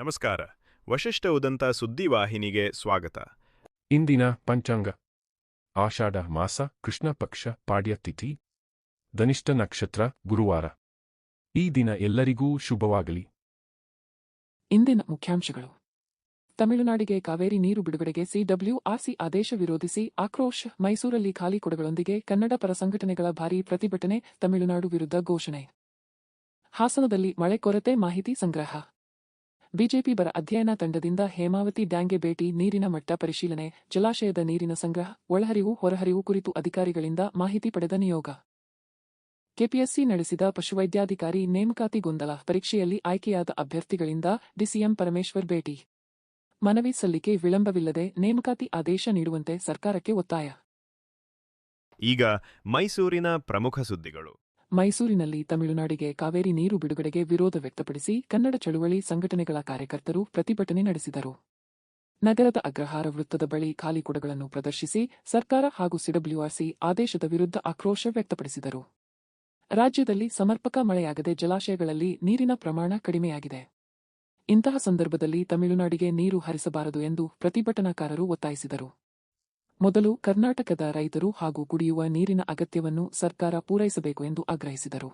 ನಮಸ್ಕಾರ. ವಶಿಷ್ಠ ಉದಂತ ಸುದ್ದಿವಾಹಿನಿಗೆ ಸ್ವಾಗತ. ಇಂದಿನ ಪಂಚಾಂಗ. ಆಷಾಢ ಮಾಸ, ಕೃಷ್ಣ ಪಕ್ಷ, ಪಾಡ್ಯ ತಿಥಿ, ಧನಿಷ್ಠ ನಕ್ಷತ್ರ, ಗುರುವಾರ. ಈ ದಿನ ಎಲ್ಲರಿಗೂ ಶುಭವಾಗಲಿ. ಇಂದಿನ ಮುಖ್ಯಾಂಶಗಳು. ತಮಿಳುನಾಡಿಗೆ ಕಾವೇರಿ ನೀರು ಬಿಡುಗಡೆಗೆ ಸಿಡಬ್ಲ್ಯೂಆರ್ಸಿ ಆದೇಶ ವಿರೋಧಿಸಿ ಆಕ್ರೋಶ. ಮೈಸೂರಲ್ಲಿ ಖಾಲಿ ಕೊಡಗಳೊಂದಿಗೆ ಕನ್ನಡ ಪರ ಸಂಘಟನೆಗಳ ಭಾರೀ ಪ್ರತಿಭಟನೆ. ತಮಿಳುನಾಡು ವಿರುದ್ಧ ಘೋಷಣೆ. ಹಾಸನದಲ್ಲಿ ಮಳೆ ಕೊರತೆ ಮಾಹಿತಿ ಸಂಗ್ರಹ. ಬಿಜೆಪಿ ಬರ ಅಧ್ಯಯನ ತಂಡದಿಂದ ಹೇಮಾವತಿ ಡ್ಯಾಂಗೆ ಭೇಟಿ. ನೀರಿನ ಮಟ್ಟ ಪರಿಶೀಲನೆ. ಜಲಾಶಯದ ನೀರಿನ ಸಂಗ್ರಹ, ಒಳಹರಿವು ಹೊರಹರಿವು ಕುರಿತು ಅಧಿಕಾರಿಗಳಿಂದ ಮಾಹಿತಿ ಪಡೆದ ನಿಯೋಗ. ಕೆಪಿಎಸ್ಸಿ ನಡೆಸಿದ ಪಶುವೈದ್ಯಾಧಿಕಾರಿ ನೇಮಕಾತಿ ಗೊಂದಲ. ಪರೀಕ್ಷೆಯಲ್ಲಿ ಆಯ್ಕೆಯಾದ ಅಭ್ಯರ್ಥಿಗಳಿಂದ ಡಿಸಿಎಂ ಪರಮೇಶ್ವರ್ ಭೇಟಿ. ಮನವಿ ಸಲ್ಲಿಕೆ ವಿಳಂಬವಿಲ್ಲದೆ ನೇಮಕಾತಿ ಆದೇಶ ನೀಡುವಂತೆ ಸರ್ಕಾರಕ್ಕೆ ಒತ್ತಾಯ. ಈಗ ಮೈಸೂರಿನ ಪ್ರಮುಖ ಸುದ್ದಿಗಳು. ಮೈಸೂರಿನಲ್ಲಿ ತಮಿಳುನಾಡಿಗೆ ಕಾವೇರಿ ನೀರು ಬಿಡುಗಡೆಗೆ ವಿರೋಧ ವ್ಯಕ್ತಪಡಿಸಿ ಕನ್ನಡ ಚಳುವಳಿ ಸಂಘಟನೆಗಳ ಕಾರ್ಯಕರ್ತರು ಪ್ರತಿಭಟನೆ ನಡೆಸಿದರು. ನಗರದ ಅಗ್ರಹಾರ ವೃತ್ತದ ಬಳಿ ಖಾಲಿ ಕೊಡಗಳನ್ನು ಪ್ರದರ್ಶಿಸಿ ಸರ್ಕಾರ ಹಾಗೂ ಸಿಡಬ್ಲ್ಯೂಆರ್ಸಿ ಆದೇಶದ ವಿರುದ್ಧ ಆಕ್ರೋಶ ವ್ಯಕ್ತಪಡಿಸಿದರು. ರಾಜ್ಯದಲ್ಲಿ ಸಮರ್ಪಕ ಮಳೆಯಾಗದೆ ಜಲಾಶಯಗಳಲ್ಲಿ ನೀರಿನ ಪ್ರಮಾಣ ಕಡಿಮೆಯಾಗಿದೆ. ಇಂತಹ ಸಂದರ್ಭದಲ್ಲಿ ತಮಿಳುನಾಡಿಗೆ ನೀರು ಹರಿಸಬಾರದು ಎಂದು ಪ್ರತಿಭಟನಾಕಾರರು ಒತ್ತಾಯಿಸಿದರು. ಮೊದಲು ಕರ್ನಾಟಕದ ರೈತರು ಹಾಗೂ ಕುಡಿಯುವ ನೀರಿನ ಅಗತ್ಯವನ್ನು ಸರ್ಕಾರ ಪೂರೈಸಬೇಕು ಎಂದು ಆಗ್ರಹಿಸಿದರು.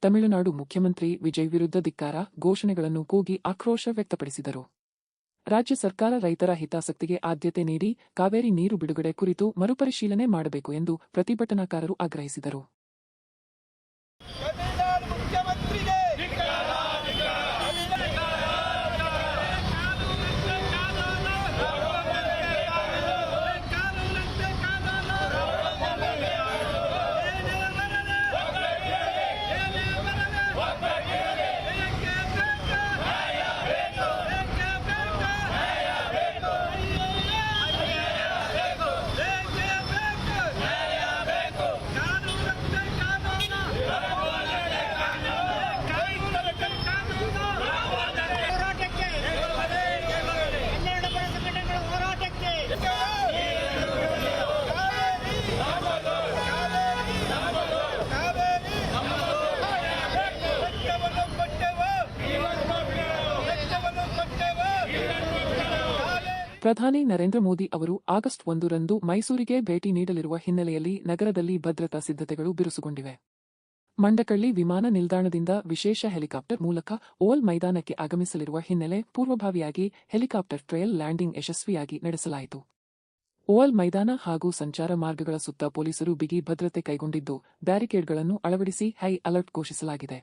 ತಮಿಳುನಾಡು ಮುಖ್ಯಮಂತ್ರಿ ವಿಜಯ್ ವಿರುದ್ಧ ಧಿಕ್ಕಾರ ಘೋಷಣೆಗಳನ್ನು ಕೂಗಿ ಆಕ್ರೋಶ ವ್ಯಕ್ತಪಡಿಸಿದರು. ರಾಜ್ಯ ಸರ್ಕಾರ ರೈತರ ಹಿತಾಸಕ್ತಿಗೆ ಆದ್ಯತೆ ನೀಡಿ ಕಾವೇರಿ ನೀರು ಬಿಡುಗಡೆ ಕುರಿತು ಮರುಪರಿಶೀಲನೆ ಮಾಡಬೇಕು ಎಂದು ಪ್ರತಿಭಟನಾಕಾರರು ಆಗ್ರಹಿಸಿದರು. ಪ್ರಧಾನಿ ನರೇಂದ್ರ ಮೋದಿ ಅವರು ಆಗಸ್ಟ್ 1ರಂದು ಮೈಸೂರಿಗೆ ಭೇಟಿ ನೀಡಲಿರುವ ಹಿನ್ನೆಲೆಯಲ್ಲಿ ನಗರದಲ್ಲಿ ಭದ್ರತಾ ಸಿದ್ಧತೆಗಳು ಬಿರುಸುಗೊಂಡಿವೆ. ಮಂಡಕಳ್ಳಿ ವಿಮಾನ ನಿಲ್ದಾಣದಿಂದ ವಿಶೇಷ ಹೆಲಿಕಾಪ್ಟರ್ ಮೂಲಕ ಓವಲ್ ಮೈದಾನಕ್ಕೆ ಆಗಮಿಸಲಿರುವ ಹಿನ್ನೆಲೆ ಪೂರ್ವಭಾವಿಯಾಗಿ ಹೆಲಿಕಾಪ್ಟರ್ ಟ್ರಯಲ್ ಲ್ಯಾಂಡಿಂಗ್ ಯಶಸ್ವಿಯಾಗಿ ನಡೆಸಲಾಯಿತು. ಓವಲ್ ಮೈದಾನ ಹಾಗೂ ಸಂಚಾರ ಮಾರ್ಗಗಳ ಸುತ್ತ ಪೊಲೀಸರು ಬಿಗಿ ಭದ್ರತೆ ಕೈಗೊಂಡಿದ್ದು ಬ್ಯಾರಿಕೇಡ್ಗಳನ್ನು ಅಳವಡಿಸಿ ಹೈ ಅಲರ್ಟ್ ಘೋಷಿಸಲಾಗಿದೆ.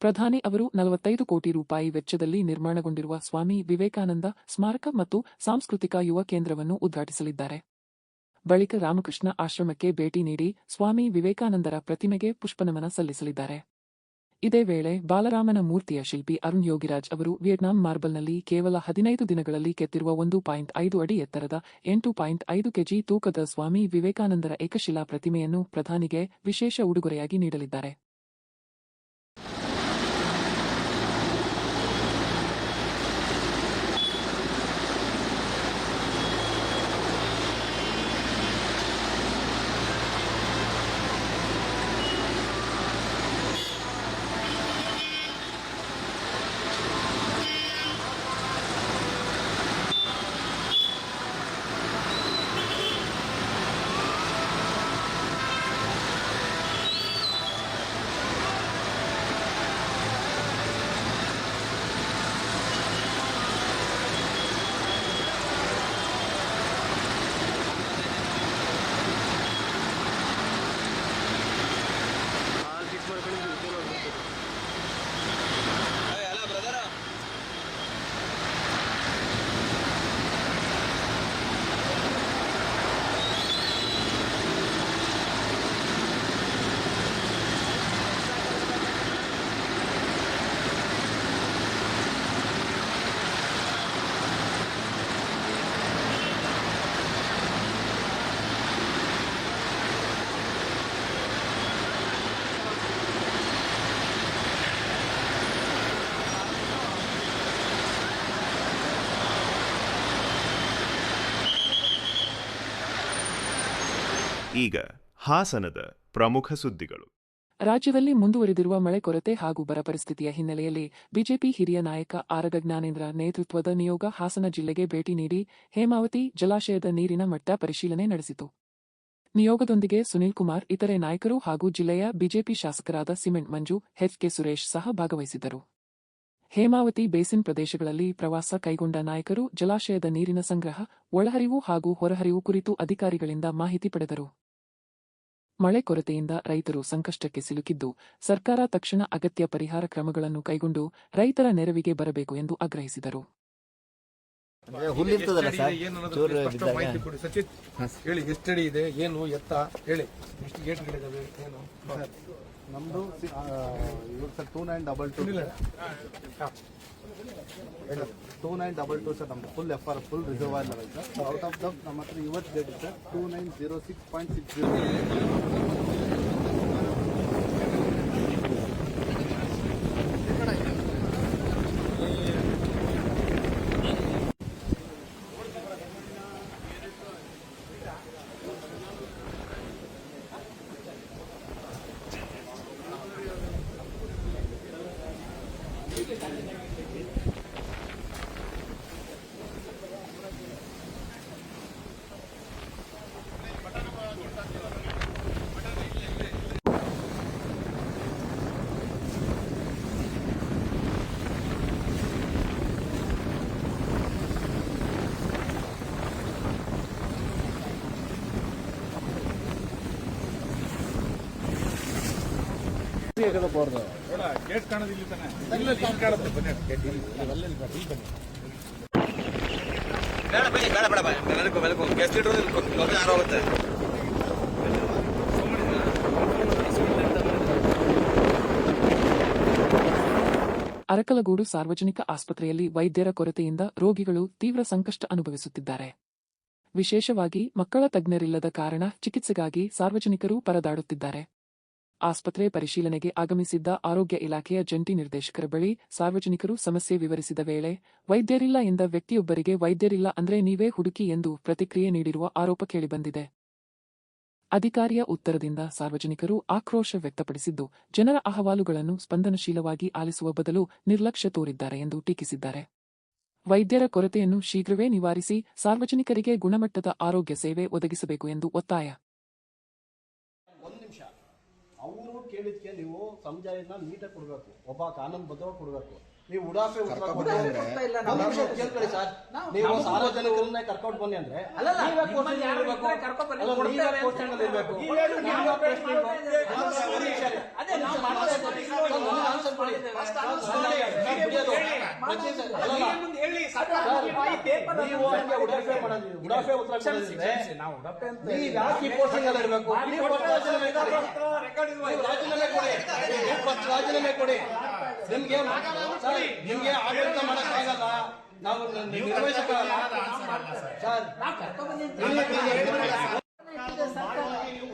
ಪ್ರಧಾನಿ ಅವರು 45 ಕೋಟಿ ರೂಪಾಯಿ ವೆಚ್ಚದಲ್ಲಿ ನಿರ್ಮಾಣಗೊಂಡಿರುವ ಸ್ವಾಮಿ ವಿವೇಕಾನಂದ ಸ್ಮಾರಕ ಮತ್ತು ಸಾಂಸ್ಕೃತಿಕ ಯುವ ಕೇಂದ್ರವನ್ನು ಉದ್ಘಾಟಿಸಲಿದ್ದಾರೆ. ಬಳಿಕ ರಾಮಕೃಷ್ಣ ಆಶ್ರಮಕ್ಕೆ ಭೇಟಿ ನೀಡಿ ಸ್ವಾಮಿ ವಿವೇಕಾನಂದರ ಪ್ರತಿಮೆಗೆ ಪುಷ್ಪನಮನ ಸಲ್ಲಿಸಲಿದ್ದಾರೆ. ಇದೇ ವೇಳೆ ಬಾಲರಾಮನ ಮೂರ್ತಿಯ ಶಿಲ್ಪಿ ಅರುಣ್ ಯೋಗಿರಾಜ್ ಅವರು ವಿಯೆಟ್ನಾಂ ಮಾರ್ಬಲ್ನಲ್ಲಿ ಕೇವಲ 15 ದಿನಗಳಲ್ಲಿ ಕೆತ್ತಿರುವ 1.5 ಅಡಿ ಎತ್ತರದ 8.5 ಕೆಜಿ ತೂಕದ ಸ್ವಾಮಿ ವಿವೇಕಾನಂದರ ಏಕಶಿಲಾ ಪ್ರತಿಮೆಯನ್ನು ಪ್ರಧಾನಿಗೆ ವಿಶೇಷ ಉಡುಗೊರೆಯಾಗಿ ನೀಡಲಿದ್ದಾರೆ. ಈಗ ಹಾಸನದ ಪ್ರಮುಖ ಸುದ್ದಿಗಳು. ರಾಜ್ಯದಲ್ಲಿ ಮುಂದುವರಿದಿರುವ ಮಳೆ ಕೊರತೆ ಹಾಗೂ ಬರ ಪರಿಸ್ಥಿತಿಯ ಹಿನ್ನೆಲೆಯಲ್ಲಿ ಬಿಜೆಪಿ ಹಿರಿಯ ನಾಯಕ ಆರಗ ಜ್ಞಾನೇಂದ್ರ ನೇತೃತ್ವದ ನಿಯೋಗ ಹಾಸನ ಜಿಲ್ಲೆಗೆ ಭೇಟಿ ನೀಡಿ ಹೇಮಾವತಿ ಜಲಾಶಯದ ನೀರಿನ ಮಟ್ಟ ಪರಿಶೀಲನೆ ನಡೆಸಿತು. ನಿಯೋಗದೊಂದಿಗೆ ಸುನೀಲ್ ಕುಮಾರ್, ಇತರೆ ನಾಯಕರು ಹಾಗೂ ಜಿಲ್ಲೆಯ ಬಿಜೆಪಿ ಶಾಸಕರಾದ ಸಿಮೆಂಟ್ ಮಂಜು, ಎಚ್.ಕೆ. ಸುರೇಶ್ ಸಹ ಭಾಗವಹಿಸಿದ್ದರು. ಹೇಮಾವತಿ ಬೇಸಿನ್ ಪ್ರದೇಶಗಳಲ್ಲಿ ಪ್ರವಾಸ ಕೈಗೊಂಡ ನಾಯಕರು ಜಲಾಶಯದ ನೀರಿನ ಸಂಗ್ರಹ, ಒಳಹರಿವು ಹಾಗೂ ಹೊರಹರಿವು ಕುರಿತು ಅಧಿಕಾರಿಗಳಿಂದ ಮಾಹಿತಿ ಪಡೆದರು. ಮಳೆ ಕೊರತೆಯಿಂದ ರೈತರು ಸಂಕಷ್ಟಕ್ಕೆ ಸಿಲುಕಿದ್ದು, ಸರ್ಕಾರ ತಕ್ಷಣ ಅಗತ್ಯ ಪರಿಹಾರ ಕ್ರಮಗಳನ್ನು ಕೈಗೊಂಡು ರೈತರ ನೆರವಿಗೆ ಬರಬೇಕು ಎಂದು ಆಗ್ರಹಿಸಿದರು. ಹೇಳಿ, ಎಷ್ಟಡಿ ಇದೆ, ಏನು ಎತ್ತ ಹೇಳಿ, ಎಷ್ಟು ಗೇಟ್ಗಳಿದಾವೆ, ಏನು ನಮ್ಮದು ಇವಾಗ ಸರ್ 2922 ಸರ್ ನಮ್ಮದು full reservoir level sir. Out of the ನಮ್ಮ ಹತ್ರ ಇವತ್ತು ಡೇಟ್ ಸರ್ 2906.60. ಗೇಟ್ ಕಾಣೋದಿಲ್ಲ ತಾನೆ, ಇಲ್ಲ ಇಲ್ಲಿ ಕಾಣುತ್ತೆ, ಬನ್ನಿ ಗೇಟ್ ಇಲ್ಲಿ ಬನ್ನಿ. ಬೇಡ ಗೆಸ್ಟ್ ಲೀಡರ್ ಆರೋಗುತ್ತೆ. ಅರಕಲಗೂಡು ಸಾರ್ವಜನಿಕ ಆಸ್ಪತ್ರೆಯಲ್ಲಿ ವೈದ್ಯರ ಕೊರತೆಯಿಂದ ರೋಗಿಗಳು ತೀವ್ರ ಸಂಕಷ್ಟ ಅನುಭವಿಸುತ್ತಿದ್ದಾರೆ. ವಿಶೇಷವಾಗಿ ಮಕ್ಕಳ ತಜ್ಞರಿಲ್ಲದ ಕಾರಣ ಚಿಕಿತ್ಸೆಗಾಗಿ ಸಾರ್ವಜನಿಕರು ಪರದಾಡುತ್ತಿದ್ದಾರೆ. ಆಸ್ಪತ್ರೆ ಪರಿಶೀಲನೆಗೆ ಆಗಮಿಸಿದ್ದ ಆರೋಗ್ಯ ಇಲಾಖೆಯ ಜಂಟಿ ನಿರ್ದೇಶಕರ ಬಳಿ ಸಾರ್ವಜನಿಕರು ಸಮಸ್ಯೆ ವಿವರಿಸಿದ ವೇಳೆ ವೈದ್ಯರಿಲ್ಲ ಎಂದ ವ್ಯಕ್ತಿಯೊಬ್ಬರಿಗೆ ವೈದ್ಯರಿಲ್ಲ ಅಂದ್ರೆ ನೀವೇ ಹುಡುಕಿ ಎಂದು ಪ್ರತಿಕ್ರಿಯೆ ನೀಡಿರುವ ಆರೋಪ ಕೇಳಿಬಂದಿದೆ. ಅಧಿಕಾರಿಯ ಉತ್ತರದಿಂದ ಸಾರ್ವಜನಿಕರು ಆಕ್ರೋಶ ವ್ಯಕ್ತಪಡಿಸಿದ್ದು, ಜನರ ಅಹವಾಲುಗಳನ್ನು ಸ್ಪಂದನಶೀಲವಾಗಿ ಆಲಿಸುವ ಬದಲು ನಿರ್ಲಕ್ಷ್ಯ ತೋರಿದ್ದಾರೆ ಎಂದು ಟೀಕಿಸಿದ್ದಾರೆ. ವೈದ್ಯರ ಕೊರತೆಯನ್ನು ಶೀಘ್ರವೇ ನಿವಾರಿಸಿ ಸಾರ್ವಜನಿಕರಿಗೆ ಗುಣಮಟ್ಟದ ಆರೋಗ್ಯ ಸೇವೆ ಒದಗಿಸಬೇಕು ಎಂದು ಒತ್ತಾಯ. ಅವರು ಕೇಳಿದ್ಕೆ ನೀವು ಸಮಜಾಯನ ನೀಟಾಗಿ ಕೊಡಬೇಕು, ಒಬ್ಬ ಕಾನೂನು ಬದ್ಧವಾಗಿ ಕೊಡಬೇಕು. ನೀವು ಉಡಾಫೆ ಕೇಳ್ಕೊಳ್ಳಿ ಸರ್, ನೀವು ಸಾರ್ವಜನಿಕರನ್ನ ಕರ್ಕೊಂಡು ಬನ್ನಿ ಅಂದ್ರೆ ಉಡಾಫೆ ಉತ್ತರ ಇರಬೇಕು. ರಾಜೀನಾಮೆ ಕೊಡಿ. ನಿಮ್ಗೆ ಆಡಳಿತ ಮಾಡಕ್ಕಾಗಲ್ಲ, ನಾವು ನಿರ್ವಹಿಸಕ್ಕಾಗಲ್ಲ ಸರ್.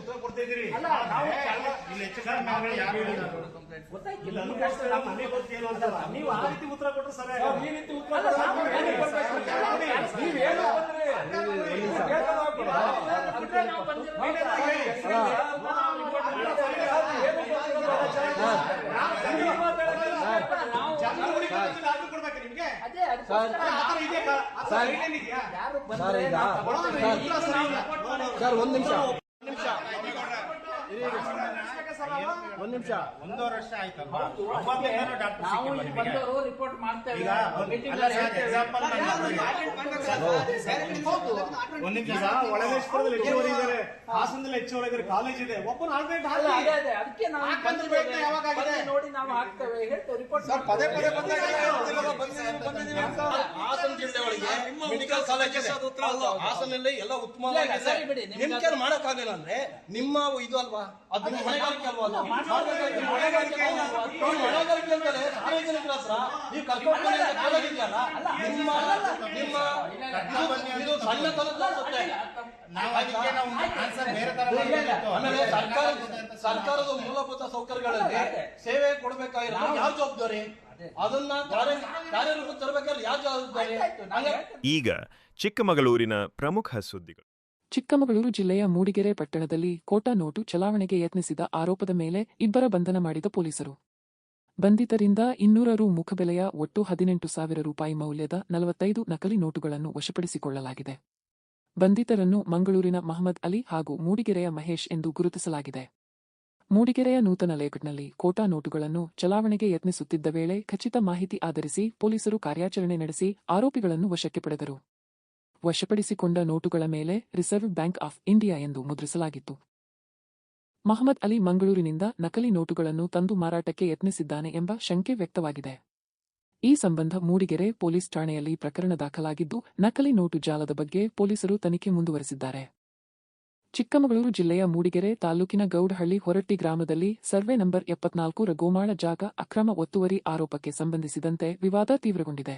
ಉತ್ತರ ಕೊಡ್ತಾ ಇದ್ದೀರಿ. ನೀವು ಆ ರೀತಿ ಉತ್ತರ ಕೊಟ್ಟರೆ ಸರ್, ಈ ರೀತಿ ಉತ್ತರ ಸರ್ ಒಂದು ನಿಮಿಷ 1.5 ವರ್ಷ ಆಯ್ತಲ್ವಾ? ರಿಪೋರ್ಟ್ ಮಾಡ್ತೇವೆ. ಒಳಲೇಶ್ವರದಲ್ಲಿ ಹೆಚ್ಚುವರಿ ಇದ್ದಾರೆ, ಹಾಸನದಲ್ಲಿ ಹೆಚ್ಚುವರಿ ಇದ್ದಾರೆ, ಕಾಲೇಜ್ ಇದೆ. ಒಬ್ಬನ ಆಲ್ರೆಡಿ ಅದಕ್ಕೆ ನೋಡಿ ನಾವು ಹಾಕ್ತೇವೆ. ರಿಪೋರ್ಟ್ ಪದೇ ಪದೇ ಹಾಸನ ಜಿಲ್ಲೆ ಒಳಗೆ ಮೆಡಿಕಲ್ ಕಾಲೇಜ್ ಇದೆ. ಹಾಸನಲ್ಲಿ ಎಲ್ಲ ಉತ್ತಮವಾಗಿದೆ. ನಿಮ್ಗೆ ಮಾಡಕ್ಕಾಗಲ್ಲ ಅಂದ್ರೆ ನಿಮ್ಮ ಇದು ಅಲ್ವಾ, ಅದು ನಿಮ್ಮ ಹೊಣೆಗಾರಿಕೆ ಅಲ್ವಾ? ಹೊಣೆಗಾರಿಕೆ ಅಂತಲೇ ಸಾರ್ವಜನಿಕರ ಹತ್ರ ನೀವು ಕರ್ಕೊಂಡು ಇದೆಯಲ್ಲ, ನಿಮ್ಮ ಇದು ಸಣ್ಣತನದ ಅನ್ಸುತ್ತೆ. ಆಮೇಲೆ ಸರ್ಕಾರದ ಮೂಲಭೂತ ಸೌಕರ್ಯಗಳಲ್ಲಿ ಸೇವೆ ಕೊಡಬೇಕಾಗಿರೋ ಯಾವ ಜವಾಬ್ದಾರಿ, ಅದನ್ನ ಕಾರ್ಯರೂಪಕ್ಕೆ ತರಬೇಕಾದ್ರೆ ಯಾವ ಜವಾಬ್ದಾರಿ? ಈಗ ಚಿಕ್ಕಮಗಳೂರಿನ ಪ್ರಮುಖ ಸುದ್ದಿಗಳು. ಚಿಕ್ಕಮಗಳೂರು ಜಿಲ್ಲೆಯ ಮೂಡಿಗೆರೆ ಪಟ್ಟಣದಲ್ಲಿ ಖೋಟಾ ನೋಟು ಚಲಾವಣೆಗೆ ಯತ್ನಿಸಿದ ಆರೋಪದ ಮೇಲೆ ಇಬ್ಬರ ಬಂಧನ ಮಾಡಿದ ಪೊಲೀಸರು. ಬಂಧಿತರಿಂದ 200 ರು ಮುಖಬೆಲೆಯ ಒಟ್ಟು 18,000 ರೂಪಾಯಿ ಮೌಲ್ಯದ 45 ನಕಲಿ ನೋಟುಗಳನ್ನು ವಶಪಡಿಸಿಕೊಳ್ಳಲಾಗಿದೆ. ಬಂಧಿತರನ್ನು ಮಂಗಳೂರಿನ ಮಹಮ್ಮದ್ ಅಲಿ ಹಾಗೂ ಮೂಡಿಗೆರೆಯ ಮಹೇಶ್ ಎಂದು ಗುರುತಿಸಲಾಗಿದೆ. ಮೂಡಿಗೆರೆಯ ನೂತನ ಲೇಔಟ್ನಲ್ಲಿ ಖೋಟಾ ನೋಟುಗಳನ್ನು ಚಲಾವಣೆಗೆ ಯತ್ನಿಸುತ್ತಿದ್ದ ವೇಳೆ ಖಚಿತ ಮಾಹಿತಿ ಆಧರಿಸಿ ಪೊಲೀಸರು ಕಾರ್ಯಾಚರಣೆ ನಡೆಸಿ ಆರೋಪಿಗಳನ್ನು ವಶಕ್ಕೆ ಪಡೆದರು. ವಶಪಡಿಸಿಕೊಂಡ ನೋಟುಗಳ ಮೇಲೆ ರಿಸರ್ವ್ ಬ್ಯಾಂಕ್ ಆಫ್ ಇಂಡಿಯಾ ಎಂದು ಮುದ್ರಿಸಲಾಗಿತ್ತು. ಮಹಮ್ಮದ್ ಅಲಿ ಮಂಗಳೂರಿನಿಂದ ನಕಲಿ ನೋಟುಗಳನ್ನು ತಂದು ಮಾರಾಟಕ್ಕೆ ಯತ್ನಿಸಿದ್ದಾನೆ ಎಂಬ ಶಂಕೆ ವ್ಯಕ್ತವಾಗಿದೆ. ಈ ಸಂಬಂಧ ಮೂಡಿಗೆರೆ ಪೊಲೀಸ್ ಠಾಣೆಯಲ್ಲಿ ಪ್ರಕರಣ ದಾಖಲಾಗಿದ್ದು, ನಕಲಿ ನೋಟು ಜಾಲದ ಬಗ್ಗೆ ಪೊಲೀಸರು ತನಿಖೆ ಮುಂದುವರೆಸಿದ್ದಾರೆ. ಚಿಕ್ಕಮಗಳೂರು ಜಿಲ್ಲೆಯ ಮೂಡಿಗೆರೆ ತಾಲೂಕಿನ ಗೌಡಹಳ್ಳಿ ಹೊರಟ್ಟಿ ಗ್ರಾಮದಲ್ಲಿ ಸರ್ವೆ ನಂಬರ್ 74ರ ಗೋಮಾಳ ಜಾಗ ಅಕ್ರಮ ಒತ್ತುವರಿ ಆರೋಪಕ್ಕೆ ಸಂಬಂಧಿಸಿದಂತೆ ವಿವಾದ ತೀವ್ರಗೊಂಡಿದೆ.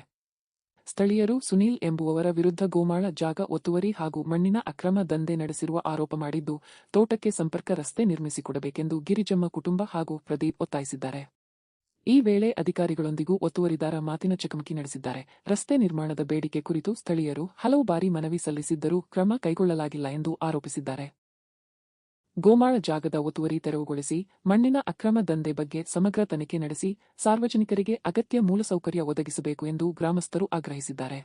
ಸ್ಥಳೀಯರು ಸುನೀಲ್ ಎಂಬುವವರ ವಿರುದ್ಧ ಗೋಮಾಳ ಜಾಗ ಒತ್ತುವರಿ ಹಾಗೂ ಮಣ್ಣಿನ ಅಕ್ರಮ ದಂಧೆ ನಡೆಸಿರುವ ಆರೋಪ ಮಾಡಿದ್ದು, ತೋಟಕ್ಕೆ ಸಂಪರ್ಕ ರಸ್ತೆ ನಿರ್ಮಿಸಿಕೊಡಬೇಕೆಂದು ಗಿರಿಜಮ್ಮ ಕುಟುಂಬ ಹಾಗೂ ಪ್ರದೀಪ್ ಒತ್ತಾಯಿಸಿದ್ದಾರೆ. ಈ ವೇಳೆ ಅಧಿಕಾರಿಗಳೊಂದಿಗೂ ಒತ್ತುವರಿದಾರ ಮಾತಿನ ಚಕಮಕಿ ನಡೆಸಿದ್ದಾರೆ. ರಸ್ತೆ ನಿರ್ಮಾಣದ ಬೇಡಿಕೆ ಕುರಿತು ಸ್ಥಳೀಯರು ಹಲವು ಬಾರಿ ಮನವಿ ಸಲ್ಲಿಸಿದ್ದರೂ ಕ್ರಮ ಕೈಗೊಳ್ಳಲಾಗಿಲ್ಲ ಎಂದು ಆರೋಪಿಸಿದ್ದಾರೆ. ಗೋಮಾಳ ಜಾಗದ ಒತ್ತುವರಿ ತೆರವುಗೊಳಿಸಿ ಮಣ್ಣಿನ ಅಕ್ರಮ ದಂಧೆ ಬಗ್ಗೆ ಸಮಗ್ರ ತನಿಖೆ ನಡೆಸಿ ಸಾರ್ವಜನಿಕರಿಗೆ ಅಗತ್ಯ ಮೂಲಸೌಕರ್ಯ ಒದಗಿಸಬೇಕು ಎಂದು ಗ್ರಾಮಸ್ಥರು ಆಗ್ರಹಿಸಿದ್ದಾರೆ.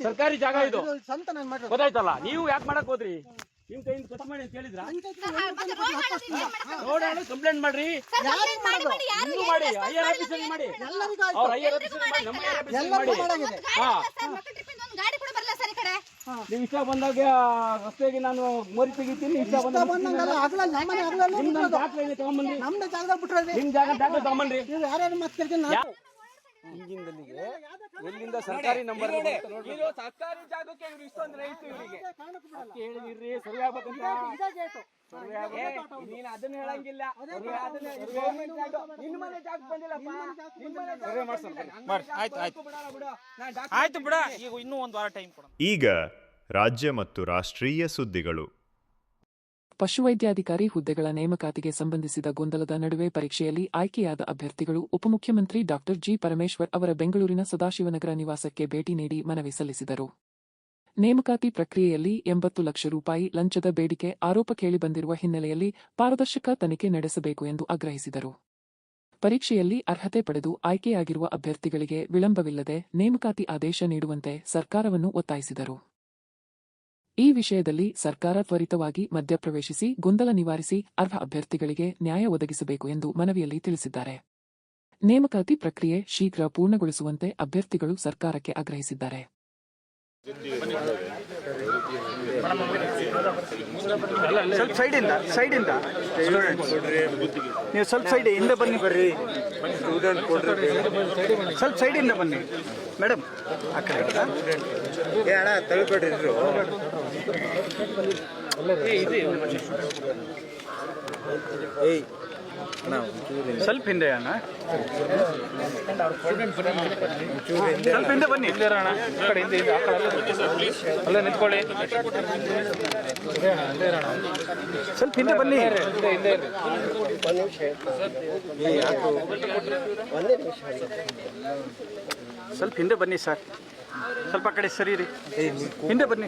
ಸರ್ಕಾರಿ ಜಾಗ ಇದು ಗೊತ್ತಾಯ್ತಲ್ಲ, ನೀವು ಯಾಕೆ ಮಾಡಕ್ ಹೋದ್ರಿ? ನಿಮ್ ಕೈಯಿಂದ ಖರ್ಚು ಮಾಡಿ ಅಂತ ಹೇಳಿದ್ರ ನೋಡೋಣ, ಕಂಪ್ಲೇಂಟ್ ಮಾಡ್ರಿ, ಇನ್ನೂ ಮಾಡಿ, ಹೈಯರ್ ಆಫೀಸರ್ ಮಾಡಿ, ಅವ್ರ ಹೈಯರ್ ಆಫೀಸರ್ ಮಾಡಿ, ನಮ್ಮ ಹೈಯರ್ ಆಫೀಸರ್ ಮಾಡಿ. ನೀವು ಇಷ್ಟ ಬಂದಾಗ ರಸ್ತೆಗೆ ನಾನು ಮೋರಿ ತೆಗಿತೀನಿ, ಇಷ್ಟ ಬಂದಾಗ ತಗೊಂಬಂದ್ರಿ, ನಿಮ್ ಜಾಗ ದಾಖಲೆ ತಗೊಂಬಂದ್ರಿ. ಈಗಿಂದಲ್ಲಿಗೆ ಎಲ್ಲಿಂದ ಸರ್ಕಾರಿ ನಂಬರ್ ಸರ್ಕಾರಿ ಜಾಗಕ್ಕೆ ಇವ್ರು ಇಷ್ಟೊಂದು ರೈಟ್ ಇವರಿಗೆ ಹೇಳಿದಿರ್ರಿ, ಸರಿ ಆಗ್ಬೇಕಂತ. ನೀನು ಅದನ್ನ ಹೇಳಂಗಿಲ್ಲ, ನಿನ್ನ ಮನೆ ಜಾಗ ಬಂದಿಲ್ಲಪ್ಪ, ಆಯ್ತು ಬಿಡ, ಈಗ ಇನ್ನೂ ಒಂದು ವಾರ ಟೈಮ್ ಕೊಡ. ಈಗ ರಾಜ್ಯ ಮತ್ತು ರಾಷ್ಟ್ರೀಯ ಸುದ್ದಿಗಳು. ಪಶುವೈದ್ಯಾಧಿಕಾರಿ ಹುದ್ದೆಗಳ ನೇಮಕಾತಿಗೆ ಸಂಬಂಧಿಸಿದ ಗೊಂದಲದ ನಡುವೆ ಪರೀಕ್ಷೆಯಲ್ಲಿ ಆಯ್ಕೆಯಾದ ಅಭ್ಯರ್ಥಿಗಳು ಉಪಮುಖ್ಯಮಂತ್ರಿ ಡಾ ಜಿ. ಪರಮೇಶ್ವರ್ ಅವರ ಬೆಂಗಳೂರಿನ ಸದಾಶಿವನಗರ ನಿವಾಸಕ್ಕೆ ಭೇಟಿ ನೀಡಿ ಮನವಿ ಸಲ್ಲಿಸಿದರು. ನೇಮಕಾತಿ ಪ್ರಕ್ರಿಯೆಯಲ್ಲಿ 80 ಲಕ್ಷ ರೂಪಾಯಿ ಲಂಚದ ಬೇಡಿಕೆ ಆರೋಪ ಕೇಳಿಬಂದಿರುವ ಹಿನ್ನೆಲೆಯಲ್ಲಿ ಪಾರದರ್ಶಕ ತನಿಖೆ ನಡೆಸಬೇಕು ಎಂದು ಆಗ್ರಹಿಸಿದರು. ಪರೀಕ್ಷೆಯಲ್ಲಿ ಅರ್ಹತೆ ಪಡೆದು ಆಯ್ಕೆಯಾಗಿರುವ ಅಭ್ಯರ್ಥಿಗಳಿಗೆ ವಿಳಂಬವಿಲ್ಲದೆ ನೇಮಕಾತಿ ಆದೇಶ ನೀಡುವಂತೆ ಸರ್ಕಾರವನ್ನು ಒತ್ತಾಯಿಸಿದರು. ಈ ವಿಷಯದಲ್ಲಿ ಸರ್ಕಾರ ತ್ವರಿತವಾಗಿ ಮಧ್ಯಪ್ರವೇಶಿಸಿ ಗೊಂದಲ ನಿವಾರಿಸಿ ಅರ್ಹ ಅಭ್ಯರ್ಥಿಗಳಿಗೆ ನ್ಯಾಯ ಒದಗಿಸಬೇಕು ಎಂದು ಮನವಿಯಲ್ಲಿ ತಿಳಿಸಿದ್ದಾರೆ. ನೇಮಕಾತಿ ಪ್ರಕ್ರಿಯೆ ಶೀಘ್ರ ಪೂರ್ಣಗೊಳಿಸುವಂತೆ ಅಭ್ಯರ್ಥಿಗಳು ಸರ್ಕಾರಕ್ಕೆ ಆಗ್ರಹಿಸಿದ್ದಾರೆ. ಸ್ವಲ್ಪ ಸೈಡಿಂದ ನೀವು ಸ್ವಲ್ಪ ಸೈಡಿಂದ ಬನ್ನಿ, ಬರ್ರಿ ಸ್ವಲ್ಪ ಸೈಡಿಂದ ಬನ್ನಿ ಮೇಡಮ್. ಆ ಕಡೆ ಅಣ್ಣ ತಳ್ಬೇಡ್ರಿ, ಸ್ವಲ್ಪ ಹಿಂದೆ ಅಣ್ಣ, ಸ್ವಲ್ಪ ಹಿಂದೆ ಬನ್ನಿ ಅಣ್ಣ, ಕಡೆ ಹಿಂದೆ ಅಲ್ಲೇ ನಿಂತ್ಕೊಳ್ಳಿ, ಸ್ವಲ್ಪ ಹಿಂದೆ ಬನ್ನಿ. ಸ್ವಲ್ಪ ಹಿಂದೆ ಬನ್ನಿ ಸರ್, ಸ್ವಲ್ಪ ಕಡೆ ಸರಿ ರೀ, ಹಿಂದೆ ಬನ್ನಿ.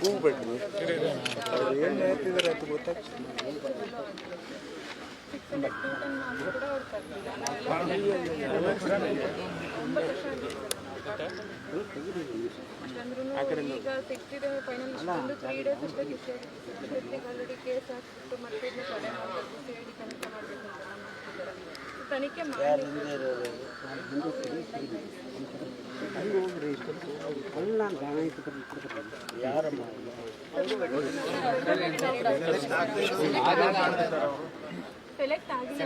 ಈಗ ಸಿಗ್ತಿದೆ ಫೈನಲ್ ಒಂದು 3 ಡೇಸ್ ಅಷ್ಟೇ ಆಲ್ರೆಡಿ ಕೇಸ್ ಹಾಕ್ಬಿಟ್ಟು ಮತ್ತೆ ಇದನ್ನ ತಡೆ ಮಾಡಬೇಕು, ಸಿಐಡಿ ತನಿಖೆ ಮಾಡಬೇಕು ಅಂತ ತನಿಖೆ ಮಾಡಿ ಸೆಲೆಕ್ಟ್ ಆಗಿಲ್ಲ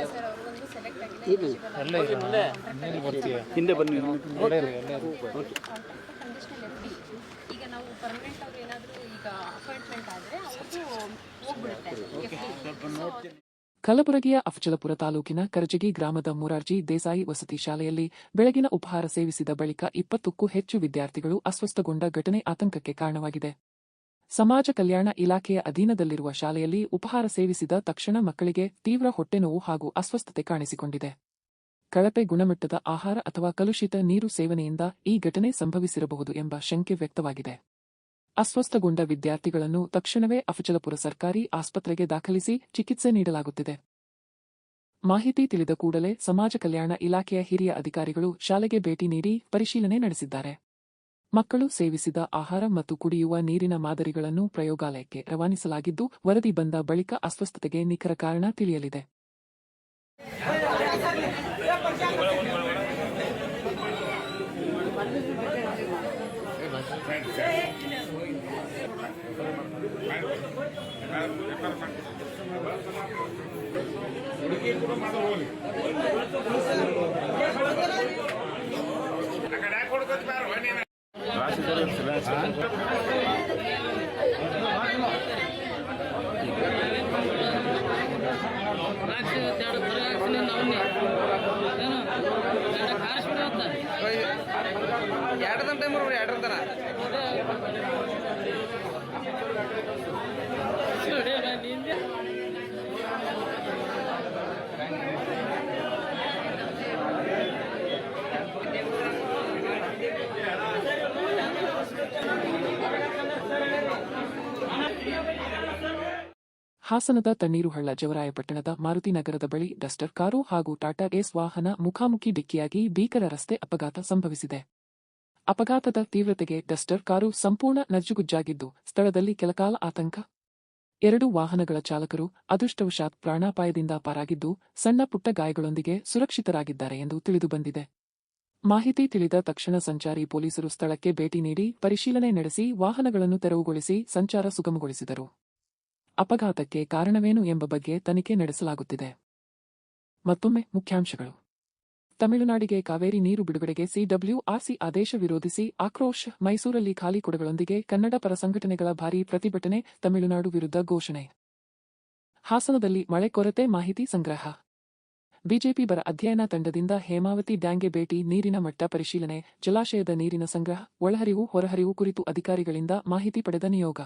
ಸರ್, ಅವ್ರಿಗೊಂದು ಸೆಲೆಕ್ಟ್ ಆಗಿಲ್ಲ. ಹಿಂದೆ ಬನ್ನಿ. ಈಗ ನಾವು ಪರ್ಮನೆಂಟ್ ಅವ್ರು ಏನಾದರೂ ಈಗ ಅಪಾಯಿಂಟ್ಮೆಂಟ್ ಆದರೆ ಅವ್ರಿಗೂ ಹೋಗ್ಬಿಡುತ್ತೆ. ಕಲಬುರಗಿಯ ಅಫಜಲಪುರ ತಾಲೂಕಿನ ಕರಜಗಿ ಗ್ರಾಮದ ಮೊರಾರ್ಜಿ ದೇಸಾಯಿ ವಸತಿ ಶಾಲೆಯಲ್ಲಿ ಬೆಳಗಿನ ಉಪಹಾರ ಸೇವಿಸಿದ ಬಳಿಕ 20ಕ್ಕೂ ಹೆಚ್ಚು ವಿದ್ಯಾರ್ಥಿಗಳು ಅಸ್ವಸ್ಥಗೊಂಡ ಘಟನೆ ಆತಂಕಕ್ಕೆ ಕಾರಣವಾಗಿದೆ. ಸಮಾಜ ಕಲ್ಯಾಣ ಇಲಾಖೆಯ ಅಧೀನದಲ್ಲಿರುವ ಶಾಲೆಯಲ್ಲಿ ಉಪಹಾರ ಸೇವಿಸಿದ ತಕ್ಷಣ ಮಕ್ಕಳಿಗೆ ತೀವ್ರ ಹೊಟ್ಟೆನೋವು ಹಾಗೂ ಅಸ್ವಸ್ಥತೆ ಕಾಣಿಸಿಕೊಂಡಿದೆ. ಕಳಪೆ ಗುಣಮಟ್ಟದ ಆಹಾರ ಅಥವಾ ಕಲುಷಿತ ನೀರು ಸೇವನೆಯಿಂದ ಈ ಘಟನೆ ಸಂಭವಿಸಿರಬಹುದು ಎಂಬ ಶಂಕೆ ವ್ಯಕ್ತವಾಗಿದೆ. ಅಸ್ವಸ್ಥಗೊಂಡ ವಿದ್ಯಾರ್ಥಿಗಳನ್ನು ತಕ್ಷಣವೇ ಅಫಜಲಪುರ ಸರ್ಕಾರಿ ಆಸ್ಪತ್ರೆಗೆ ದಾಖಲಿಸಿ ಚಿಕಿತ್ಸೆ ನೀಡಲಾಗುತ್ತಿದೆ. ಮಾಹಿತಿ ತಿಳಿದ ಕೂಡಲೇ ಸಮಾಜ ಕಲ್ಯಾಣ ಇಲಾಖೆಯ ಹಿರಿಯ ಅಧಿಕಾರಿಗಳು ಶಾಲೆಗೆ ಭೇಟಿ ನೀಡಿ ಪರಿಶೀಲನೆ ನಡೆಸಿದ್ದಾರೆ. ಮಕ್ಕಳು ಸೇವಿಸಿದ ಆಹಾರ ಮತ್ತು ಕುಡಿಯುವ ನೀರಿನ ಮಾದರಿಗಳನ್ನು ಪ್ರಯೋಗಾಲಯಕ್ಕೆ ರವಾನಿಸಲಾಗಿದ್ದು, ವರದಿ ಬಂದ ಬಳಿಕ ಅಸ್ವಸ್ಥತೆಗೆ ನಿಖರ ಕಾರಣ ತಿಳಿಯಲಿದೆ. ಹಾಸನದ ತಣ್ಣೀರುಹಳ್ಳ ಜವರಾಯಪಟ್ಟಣದ ಮಾರುತಿ ನಗರದ ಬಳಿ ಡಸ್ಟರ್ ಕಾರು ಹಾಗೂ ಟಾಟಾ ಏಸ್ ವಾಹನ ಮುಖಾಮುಖಿ ಡಿಕ್ಕಿಯಾಗಿ ಭೀಕರ ರಸ್ತೆ ಅಪಘಾತ ಸಂಭವಿಸಿದೆ. ಅಪಘಾತದ ತೀವ್ರತೆಗೆ ಡಸ್ಟರ್ ಕಾರು ಸಂಪೂರ್ಣ ನಜ್ಜುಗುಜ್ಜಾಗಿದ್ದು, ಸ್ಥಳದಲ್ಲಿ ಕೆಲಕಾಲ ಆತಂಕ. 2 ವಾಹನಗಳ ಚಾಲಕರು ಅದೃಷ್ಟವಶಾತ್ ಪ್ರಾಣಾಪಾಯದಿಂದ ಪಾರಾಗಿದ್ದು, ಸಣ್ಣ ಪುಟ್ಟ ಗಾಯಗಳೊಂದಿಗೆ ಸುರಕ್ಷಿತರಾಗಿದ್ದಾರೆ ಎಂದು ತಿಳಿದುಬಂದಿದೆ. ಮಾಹಿತಿ ತಿಳಿದ ತಕ್ಷಣ ಸಂಚಾರಿ ಪೊಲೀಸರು ಸ್ಥಳಕ್ಕೆ ಭೇಟಿ ನೀಡಿ ಪರಿಶೀಲನೆ ನಡೆಸಿ ವಾಹನಗಳನ್ನು ತೆರವುಗೊಳಿಸಿ ಸಂಚಾರ ಸುಗಮಗೊಳಿಸಿದರು. ಅಪಘಾತಕ್ಕೆ ಕಾರಣವೇನು ಎಂಬ ಬಗ್ಗೆ ತನಿಖೆ ನಡೆಸಲಾಗುತ್ತಿದೆ. ಮತ್ತೊಮ್ಮೆ ಮುಖ್ಯಾಂಶಗಳು. ತಮಿಳುನಾಡಿಗೆ ಕಾವೇರಿ ನೀರು ಬಿಡುಗಡೆಗೆ ಸಿಡಬ್ಲ್ಯೂಆರ್ಸಿ ಆದೇಶ ವಿರೋಧಿಸಿ ಆಕ್ರೋಶ. ಮೈಸೂರಲ್ಲಿ ಖಾಲಿ ಕೊಡಗಳೊಂದಿಗೆ ಕನ್ನಡ ಪರ ಸಂಘಟನೆಗಳ ಭಾರೀ ಪ್ರತಿಭಟನೆ. ತಮಿಳುನಾಡು ವಿರುದ್ಧ ಘೋಷಣೆ. ಹಾಸನದಲ್ಲಿ ಮಳೆ ಕೊರತೆ ಮಾಹಿತಿ ಸಂಗ್ರಹ. ಬಿಜೆಪಿ ಬರ ಅಧ್ಯಯನ ತಂಡದಿಂದ ಹೇಮಾವತಿ ಡ್ಯಾಂಗೆ ಭೇಟಿ, ನೀರಿನ ಮಟ್ಟ ಪರಿಶೀಲನೆ, ಜಲಾಶಯದ ನೀರಿನ ಸಂಗ್ರಹ, ಒಳಹರಿವು ಹೊರಹರಿವು ಕುರಿತು ಅಧಿಕಾರಿಗಳಿಂದ ಮಾಹಿತಿ ಪಡೆದ ನಿಯೋಗ.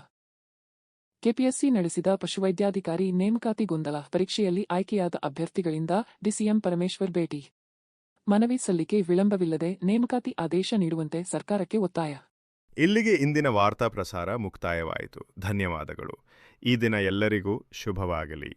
ಕೆಪಿಎಸ್ಸಿ ನಡೆಸಿದ ಪಶುವೈದ್ಯಾಧಿಕಾರಿ ನೇಮಕಾತಿ ಗೊಂದಲ, ಪರೀಕ್ಷೆಯಲ್ಲಿ ಆಯ್ಕೆಯಾದ ಅಭ್ಯರ್ಥಿಗಳಿಂದ ಡಿಸಿಎಂ ಪರಮೇಶ್ವರ್ ಭೇಟಿ. ಮನವಿ ಸಲ್ಲಿಕೆ ವಿಳಂಬವಿಲ್ಲದೆ ನೇಮಕಾತಿ ಆದೇಶ ನೀಡುವಂತೆ ಸರ್ಕಾರಕ್ಕೆ ಒತ್ತಾಯ. ಇಲ್ಲಿಗೆ ಇಂದಿನ ವಾರ್ತಾ ಪ್ರಸಾರ ಮುಕ್ತಾಯವಾಯಿತು. ಧನ್ಯವಾದಗಳು. ಈ ದಿನ ಎಲ್ಲರಿಗೂ ಶುಭವಾಗಲಿ.